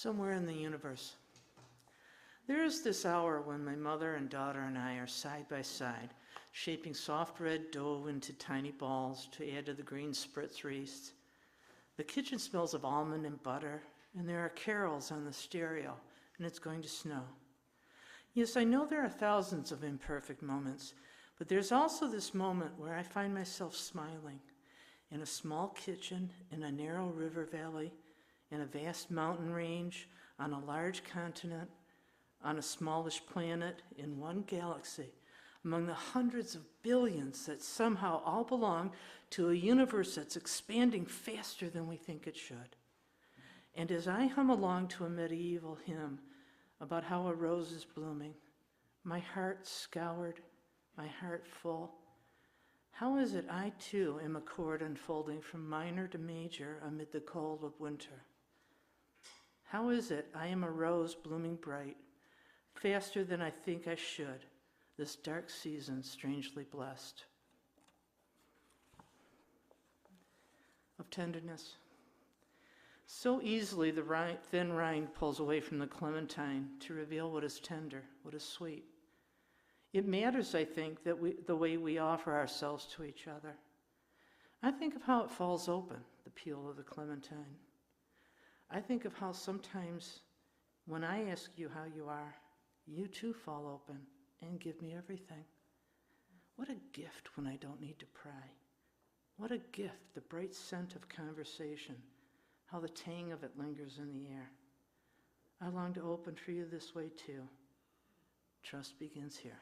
somewhere in the universe. There is this hour when my mother and daughter and I are side by side, shaping soft red dough into tiny balls to add to the green spritz wreaths. The kitchen smells of almond and butter, and there are carols on the stereo, and it's going to snow. Yes, I know there are thousands of imperfect moments, but there's also this moment where I find myself smiling in a small kitchen, in a narrow river valley, in a vast mountain range, on a large continent, on a smallish planet, in one galaxy, among the hundreds of billions that somehow all belong to a universe that's expanding faster than we think it should. And as I hum along to a medieval hymn about how a rose is blooming, my heart scoured, my heart full, how is it I too am a chord unfolding from minor to major amid the cold of winter? How is it I am a rose blooming bright, faster than I think I should, this dark season strangely blessed? Of tenderness. So easily the thin rind pulls away from the clementine to reveal what is tender, what is sweet. It matters, I think, that the way we offer ourselves to each other. I think of how it falls open, the peel of the clementine. I think of how sometimes when I ask you how you are, you too fall open and give me everything. What a gift when I don't need to pry. What a gift, the bright scent of conversation, how the tang of it lingers in the air. I long to open for you this way too. Trust begins here.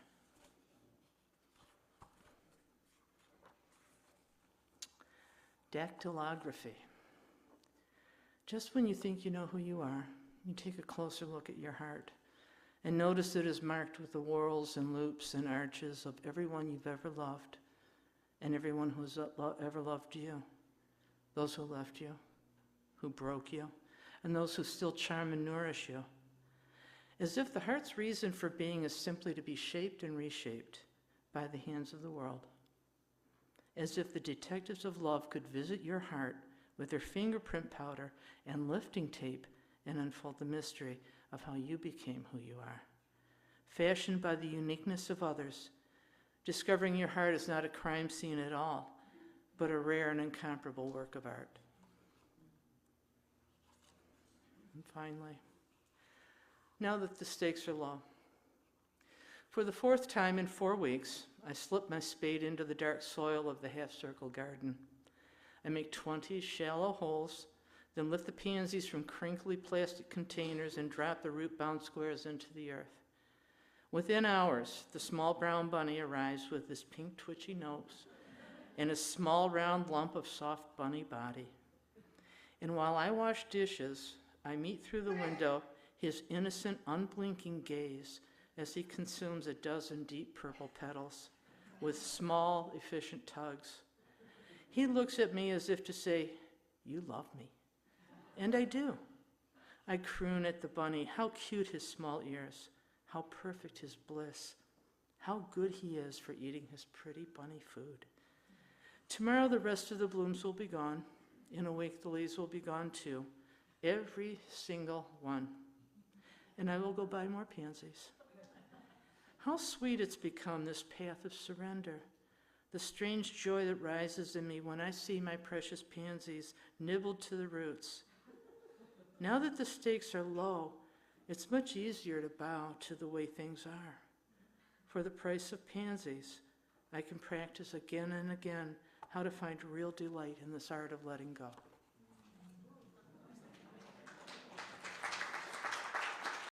Dactylography. Just when you think you know who you are, you take a closer look at your heart and notice it is marked with the whorls and loops and arches of everyone you've ever loved and everyone who's ever loved you. Those who left you, who broke you, and those who still charm and nourish you. As if the heart's reason for being is simply to be shaped and reshaped by the hands of the world. As if the detectives of love could visit your heart with their fingerprint powder and lifting tape and unfold the mystery of how you became who you are. Fashioned by the uniqueness of others, discovering your heart is not a crime scene at all, but a rare and incomparable work of art. And finally, now that the stakes are low, for the fourth time in 4 weeks, I slip my spade into the dark soil of the half-circle garden. I make 20 shallow holes, then lift the pansies from crinkly plastic containers and drop the root-bound squares into the earth. Within hours, the small brown bunny arrives with his pink twitchy nose and a small round lump of soft bunny body. And while I wash dishes, I meet through the window his innocent, unblinking gaze as he consumes a dozen deep purple petals with small, efficient tugs. He looks at me as if to say, "You love me." And I do. I croon at the bunny, how cute his small ears, how perfect his bliss, how good he is for eating his pretty bunny food. Tomorrow the rest of the blooms will be gone. In a week the leaves will be gone too, every single one. And I will go buy more pansies. How sweet it's become, this path of surrender. The strange joy that rises in me when I see my precious pansies nibbled to the roots. Now that the stakes are low, it's much easier to bow to the way things are. For the price of pansies, I can practice again and again how to find real delight in this art of letting go.